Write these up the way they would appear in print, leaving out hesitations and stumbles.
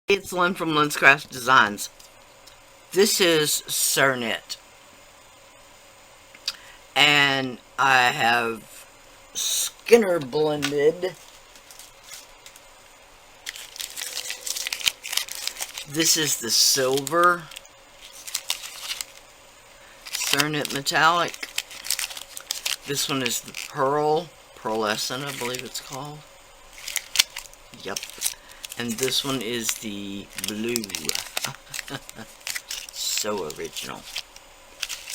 It's Lynn from LynzCraftzDesignz. This is Cernit, and I have Skinner blended. This is the silver Cernit metallic. This one is the pearlescent, I believe it's called. Yep. And this one is the blue. So original.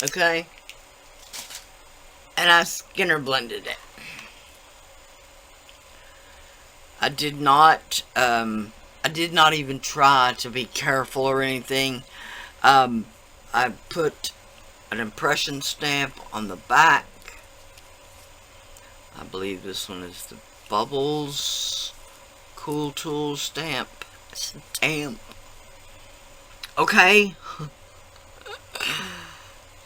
Okay. And I Skinner blended it. I did not even try to be careful or anything. I put an impression stamp on the back. I believe this one is the Bubbles Cool Tool stamp. Okay.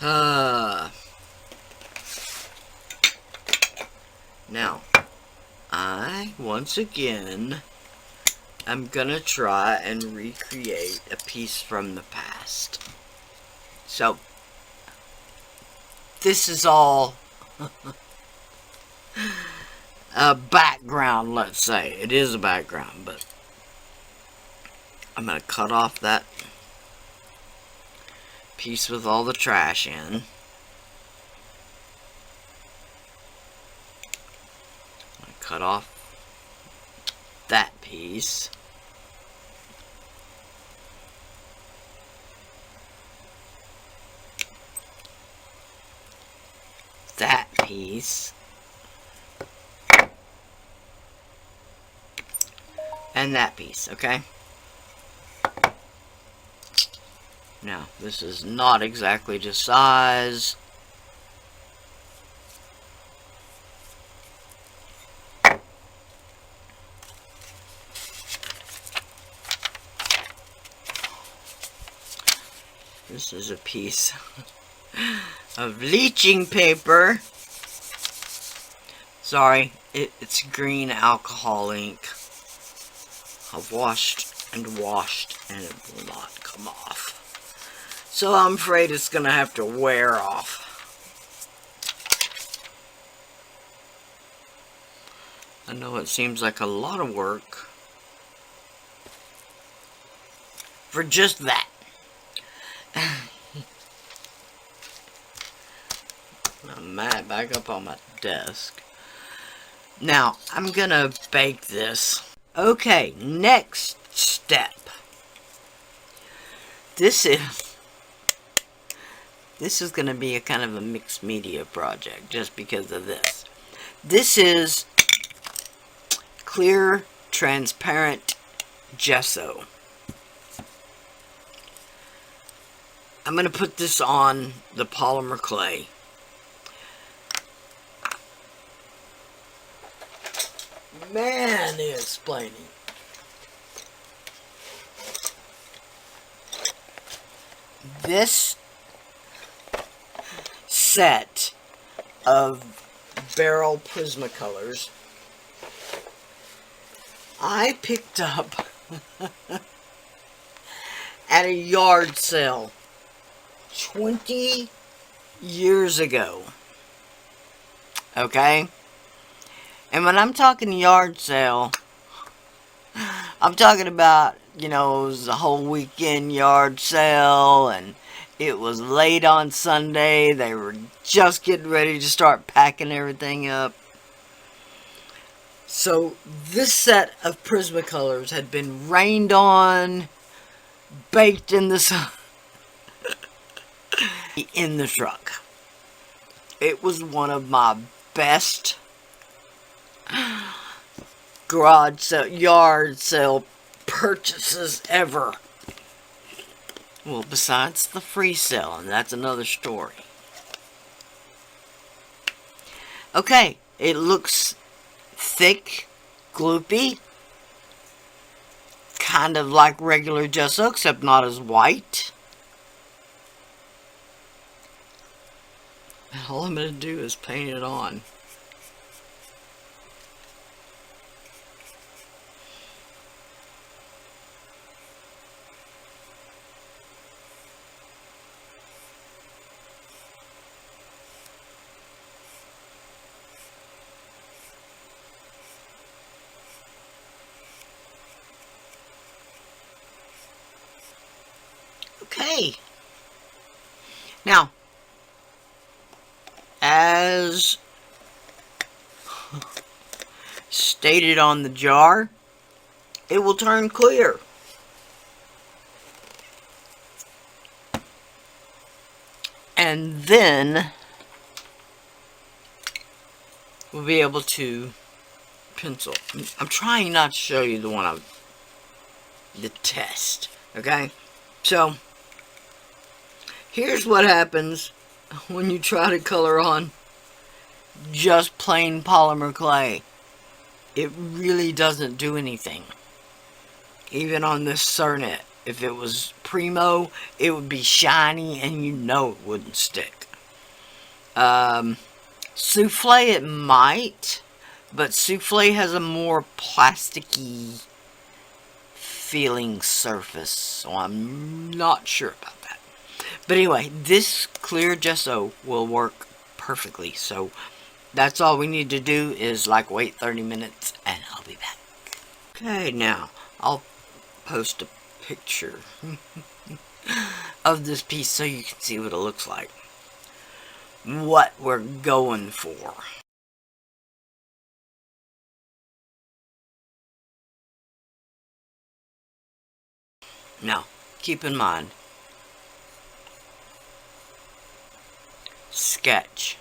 Now, once again, I'm gonna try and recreate a piece from the past. So, this is all a background, let's say. It is a background, but I'm going to cut off that piece with all the trash in. I'm going to cut off that piece. That piece. And that piece, okay? Now, this is not exactly to size. This is a piece of bleaching paper. Sorry, it's green alcohol ink. I've washed and it will not come off. So I'm afraid it's going to have to wear off. I know it seems like a lot of work for just that. I'm mad back up on my desk. Now, I'm going to bake this. Okay, next step. This is going to be a kind of a mixed media project just because of this. This is clear, transparent gesso. I'm going to put this on the polymer clay. Man, explaining. This set of barrel Prismacolors I picked up at a yard sale 20 years ago. Okay? And when I'm talking yard sale, I'm talking about, you know, it was a whole weekend yard sale, and it was late on Sunday. They were just getting ready to start packing everything up. So this set of Prismacolors had been rained on, baked in the sun, in the truck. It was one of my best garage sale, yard sale purchases ever. Well, besides the free sale, and that's another story. Okay, it looks thick, gloopy, kind of like regular gesso, except not as white. And all I'm going to do is paint it on. clay. Now, as stated on the jar, it will turn clear. And then we'll be able to pencil. I'm trying not to show you the test, okay? So, here's what happens when you try to color on just plain polymer clay. It really doesn't do anything. Even on this Cernet, if it was Primo, it would be shiny and you know it wouldn't stick. Souffle it might, but Souffle has a more plasticky feeling surface, so I'm not sure about that. But anyway, this clear gesso will work perfectly, so that's all we need to do is like wait 30 minutes and I'll be back. Okay, now I'll post a picture of this piece so you can see what it looks like. What we're going for. Now, keep in mind, sketch.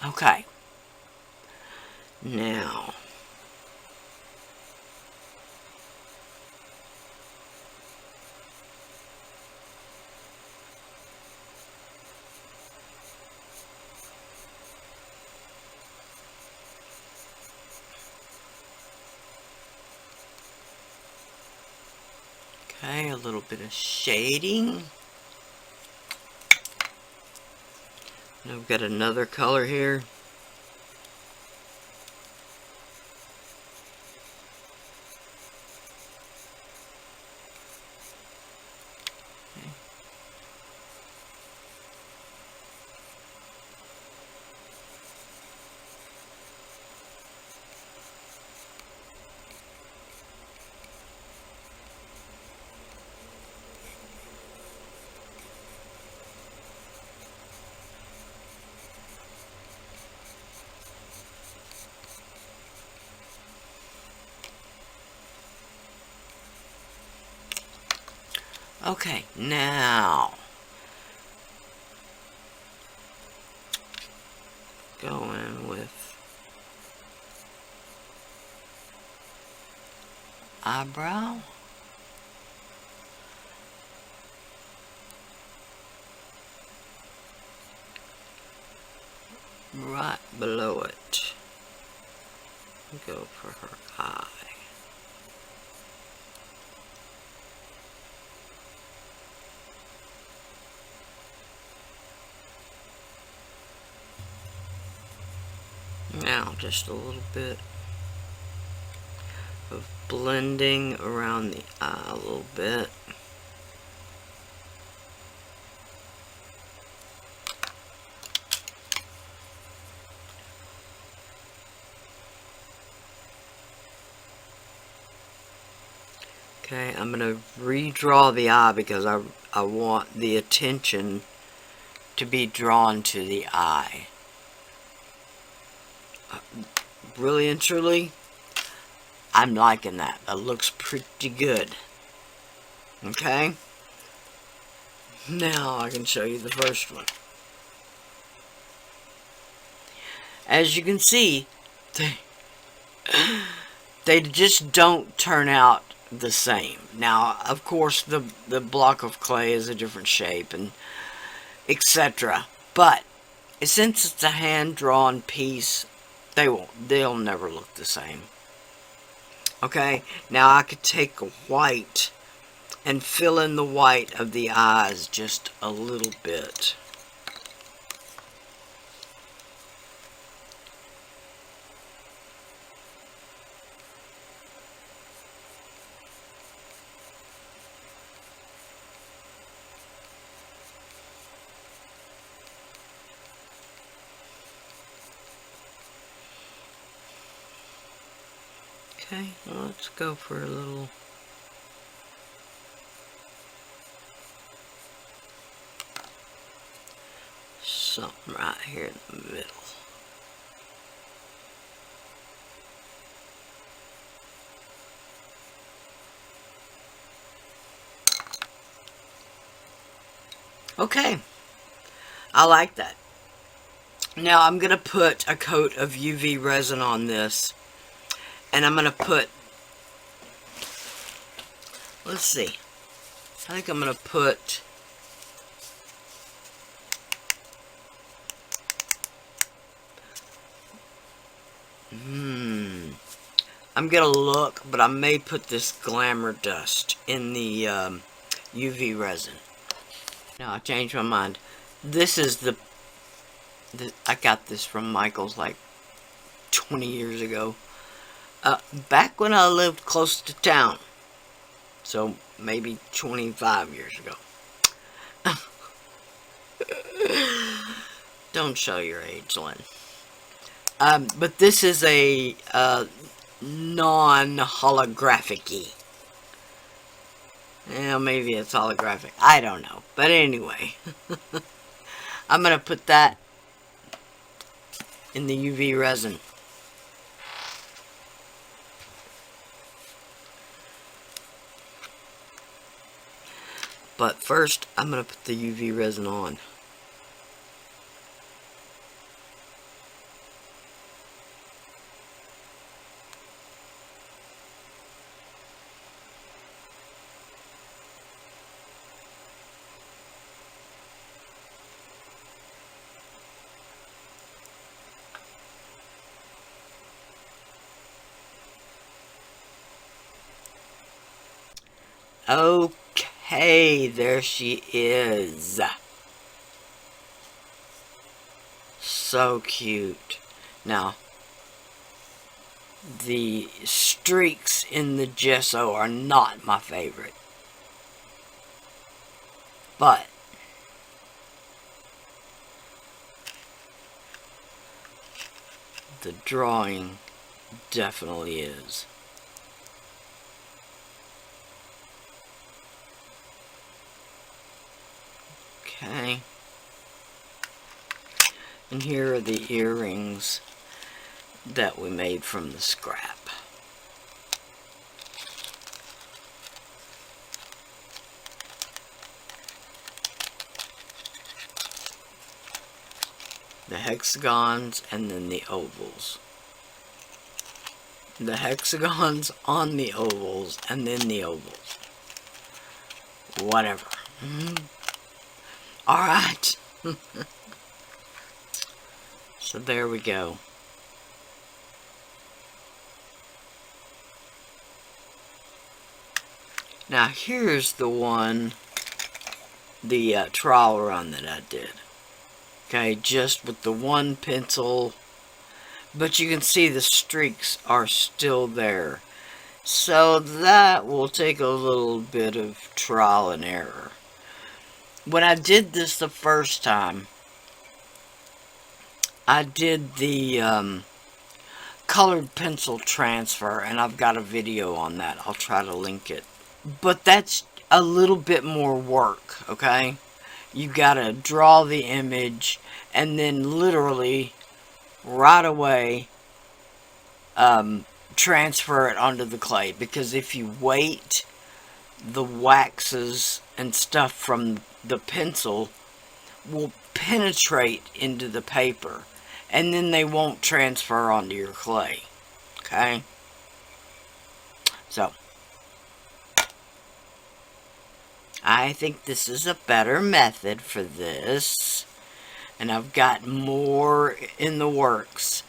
Okay. Now, okay, a little bit of shading. And I've got another color here. Okay, now going with eyebrow. Right below it. Go for her eye. Now, just a little bit of blending around the eye a little bit. Okay, I'm going to redraw the eye because I want the attention to be drawn to the eye. Really and truly, I'm liking that. That looks pretty good. Okay? Now I can show you the first one. As you can see, they just don't turn out the same. Now, of course, the block of clay is a different shape and etc. But since it's a hand-drawn piece, they'll never look the same. Okay, now I could take a white and fill in the white of the eyes just a little bit. Okay, well, let's go for a little... something right here in the middle. Okay, I like that. Now I'm going to put a coat of UV resin on this, and I'm going to put, let's see, I think I'm going to put I'm going to look, but I may put this glamour dust in the UV resin. Now I changed my mind. This is the I got this from Michael's like 20 years ago. Back when I lived close to town. So maybe 25 years ago. Don't show your age, Lynn. But this is a non-holographic-y. Yeah, maybe it's holographic. I don't know. But anyway. I'm going to put that in the UV resin. But first, I'm going to put the UV resin on. Okay, there she is. So cute. Now, the streaks in the gesso are not my favorite. But the drawing definitely is. Okay. And here are the earrings that we made from the scrap. The hexagons and then the ovals. The hexagons on the ovals and then the ovals. Whatever. Alright. So there we go. Now here's the one, the trial run that I did. Okay, just with the one pencil. But you can see the streaks are still there. So that will take a little bit of trial and error. When I did this the first time, I did the colored pencil transfer, and I've got a video on that. I'll try to link it. But that's a little bit more work, okay? You gotta draw the image, and then literally, right away, transfer it onto the clay. Because if you wait, the waxes and stuff from the pencil will penetrate into the paper, and then they won't transfer onto your clay. Okay? So, I think this is a better method for this, and I've got more in the works.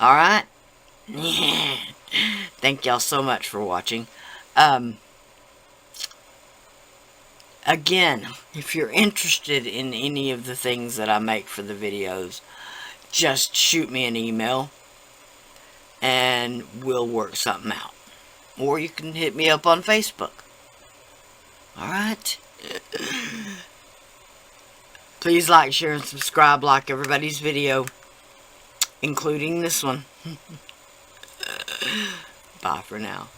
Alright? Yeah. Thank y'all so much for watching. Again, if you're interested in any of the things that I make for the videos, just shoot me an email and we'll work something out. Or you can hit me up on Facebook. Alright? Please like, share, and subscribe like everybody's video, including this one. Bye for now.